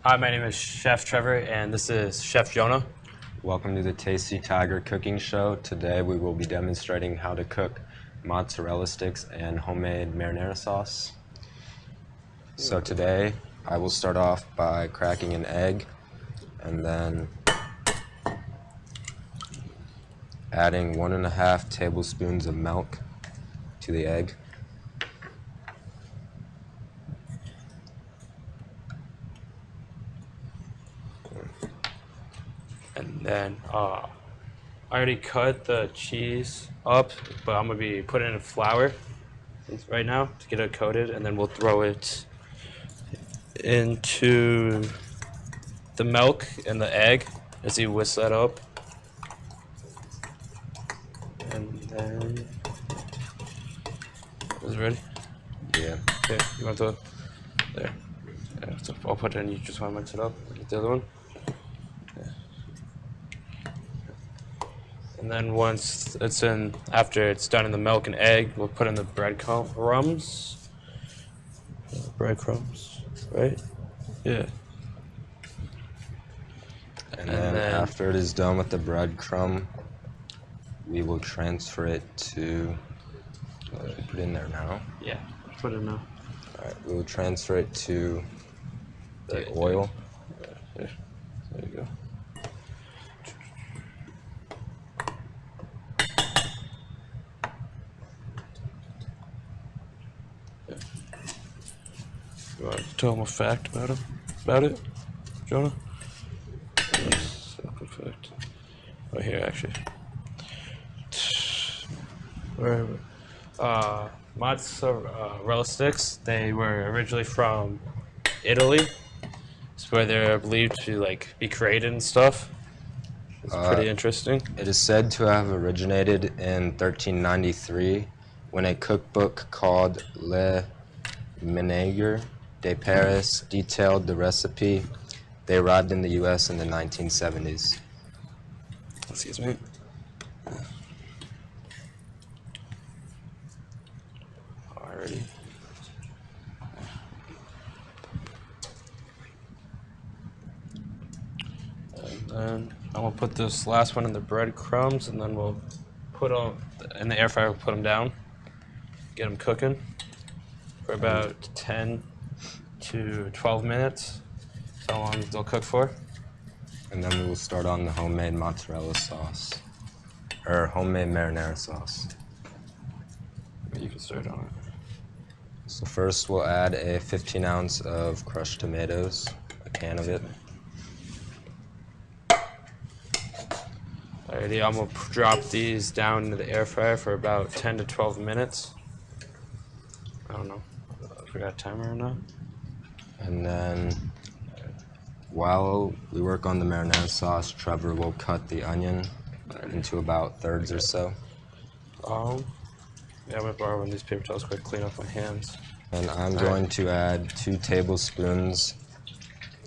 Hi, my name is Chef Trevor, and this is Chef Jonah. Welcome to the Tasty Tiger Cooking Show. Today we will be demonstrating how to cook mozzarella sticks and homemade marinara sauce. So today I will start off by cracking an egg and then adding 1.5 tablespoons of milk to the egg. And then I already cut the cheese up, but I'm going to be putting it in flour right now to get it coated, and then we'll throw it into the milk and the egg as you whisk that up. And then, is it ready? Yeah. Okay, you want to, there. Yeah, so I'll put it in, you just want to mix it up. Get the other one. And then once it's in, after it's done in the milk and egg, we'll put in the breadcrumbs. Breadcrumbs, right? Yeah. And then after it is done with the breadcrumb, we will transfer it to, put it in there now. Yeah, put it in now. Alright, we will transfer it to the oil. There you go. You want to tell them a fact about it, Jonah? Simple fact. Right here, actually. Mozzarella sticks, they were originally from Italy. It's where they're believed to be created and stuff. It's pretty interesting. It is said to have originated in 1393 when a cookbook called Le Ménager de Paris detailed the recipe. They arrived in the U.S. in the 1970s. Excuse me. Alrighty. And then I'm gonna put this last one in the breadcrumbs, and then we'll put them in the air fryer. We'll put them down, get them cooking for about 10 to 12 minutes. That's how long they'll cook for. And then we will start on the homemade mozzarella sauce, or homemade marinara sauce. You can start on it. So first we'll add a 15 ounce of crushed tomatoes, a can of it. Alrighty, I'm gonna drop these down into the air fryer for about 10 to 12 minutes. I don't know if we got a timer or not. And then while we work on the marinara sauce, Trevor will cut the onion into about thirds or so. Yeah, I'm gonna borrow one of these paper towels quick, clean off my hands. And I'm going to add 2 tablespoons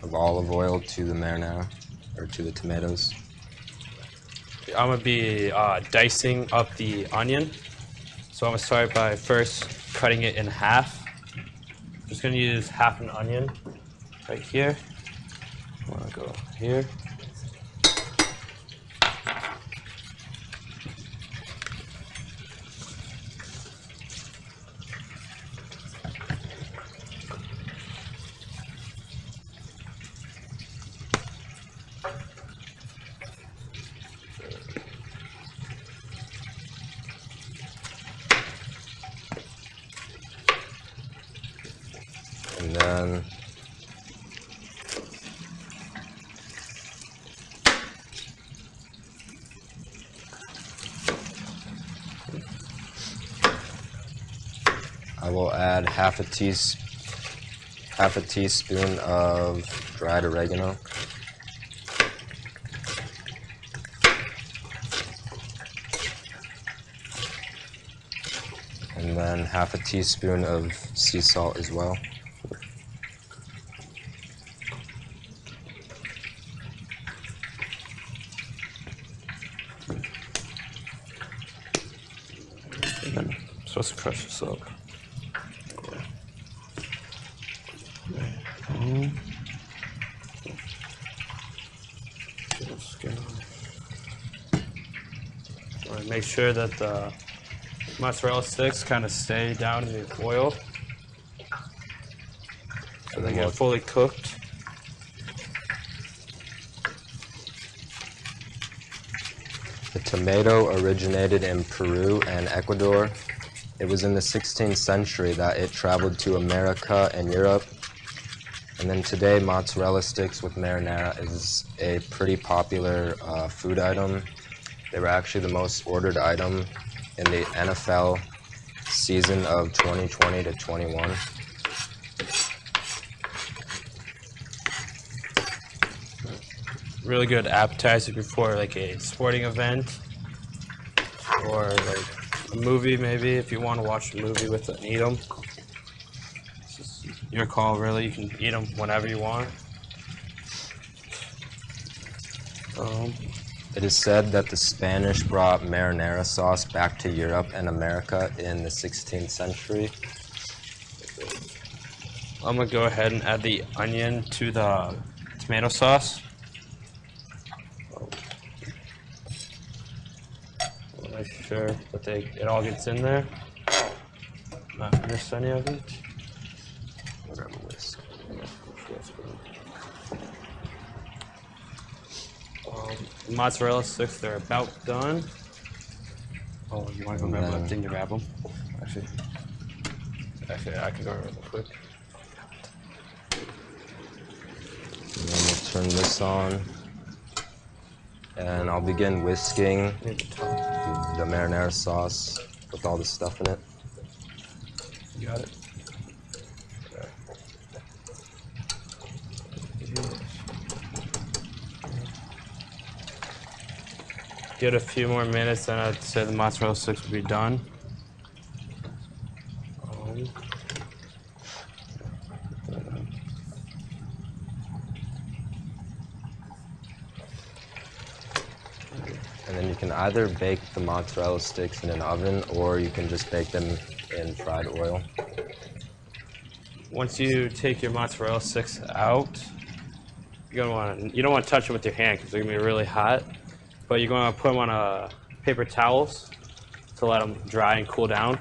of olive oil to the marinara, or to the tomatoes. I'm gonna be dicing up the onion. So I'm gonna start by first cutting it in half. Just gonna use half an onion right here. I wanna go here. And then I will add half a teaspoon of dried oregano. And then half a teaspoon of sea salt as well. And then I'm supposed to crush this up. Make sure that the mozzarella sticks kind of stay down in the oil. So they get fully cooked. The tomato originated in Peru and Ecuador. It was in the 16th century that it traveled to America and Europe. And then today, mozzarella sticks with marinara is a pretty popular food item. They were actually the most ordered item in the NFL season of 2020 to 21. Really good appetizer before like a sporting event or like a movie, maybe if you want to watch a movie with it and eat them. It's just your call, really. You can eat them whenever you want. It is said that the Spanish brought marinara sauce back to Europe and America in the 16th century. I'm gonna go ahead and add the onion to the tomato sauce. Make sure that it all gets in there. Not miss any of it. I'll grab a whisk. The mozzarella sticks, they're about done. Oh, you want to go grab that thing to grab them? Actually, I can go real quick. And then we'll turn this on. And I'll begin whisking the marinara sauce with all the stuff in it. You got it? Okay. Get a few more minutes, then I'd say the mozzarella sticks will be done. And then you can either bake the mozzarella sticks in an oven or you can just bake them in fried oil. Once you take your mozzarella sticks out, you don't want to touch them with your hand because they're gonna be really hot. But you're gonna put them on paper towels to let them dry and cool down.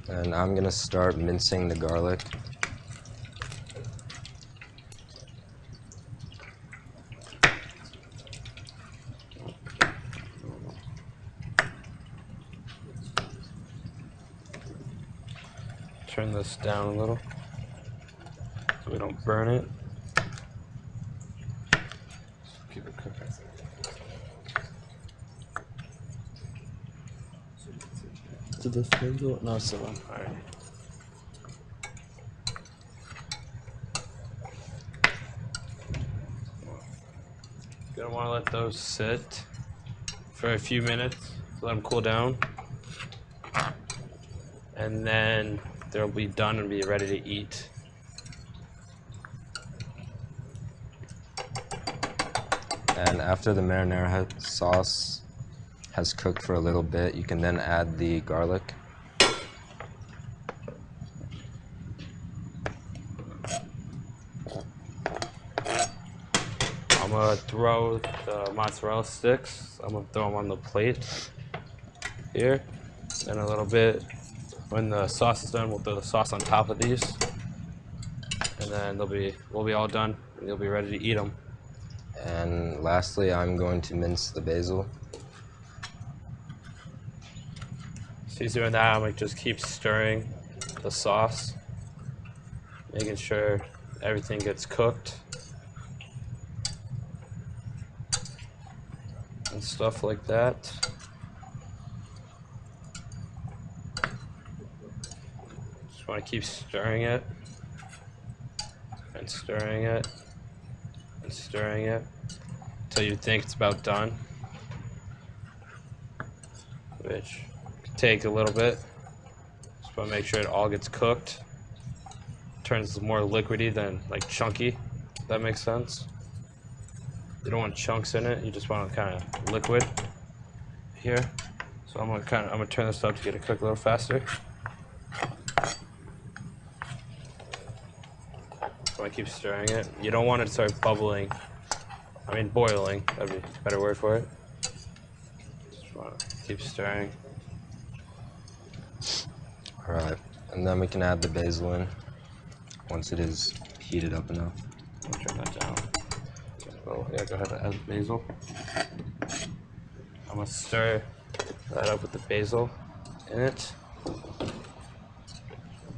And I'm gonna start mincing the garlic. Turn this down a little so we don't burn it. Keep it cooking. Did this thing go? No, it's still on. Alright. Gonna want to let those sit for a few minutes, let them cool down, and then they'll be done and be ready to eat. And after the marinara sauce has cooked for a little bit, you can then add the garlic. I'm gonna throw the mozzarella sticks. I'm gonna throw them on the plate here, and a little bit. When the sauce is done, we'll throw the sauce on top of these, and then we'll be all done. And you'll be ready to eat them. And lastly, I'm going to mince the basil. So he's doing that. I'm gonna just keep stirring the sauce, making sure everything gets cooked and stuff like that. Just want to keep stirring it and stirring it and stirring it until you think it's about done, which could take a little bit. Just want to make sure it all gets cooked. Turns more liquidy than like chunky, if that makes sense. You don't want chunks in it, you just want it kind of liquid here. So I'm gonna turn this up to get it cooked a little faster. So I keep stirring it. You don't want it to start bubbling. I mean boiling, that'd be a better word for it. Just want to keep stirring. All right, and then we can add the basil in once it is heated up enough. I'll turn that down. Oh, yeah, go ahead and add the basil. I'm going to stir that up with the basil in it.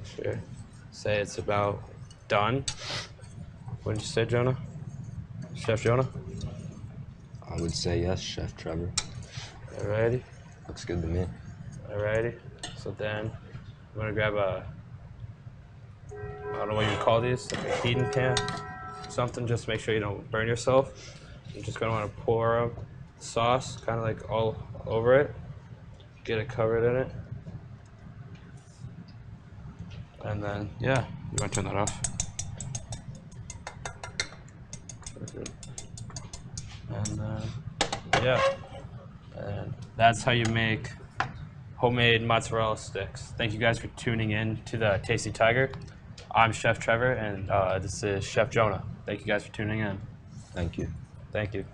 Sure. Say it's about done. What did you say, Jonah? Chef Jonah? I would say yes, Chef Trevor. Alrighty. Looks good to me. Alrighty. So then I'm gonna grab a, I don't know what you call these, like a heating pan, something, just to make sure you don't burn yourself. You're just gonna want to pour up sauce, kind of like all over it. Get it covered in it. And then, yeah, you want to turn that off. And then, yeah, and that's how you make homemade mozzarella sticks. Thank you guys for tuning in to the Tasty Tiger. I'm Chef Trevor, and this is Chef Jonah. Thank you guys for tuning in. Thank you. Thank you.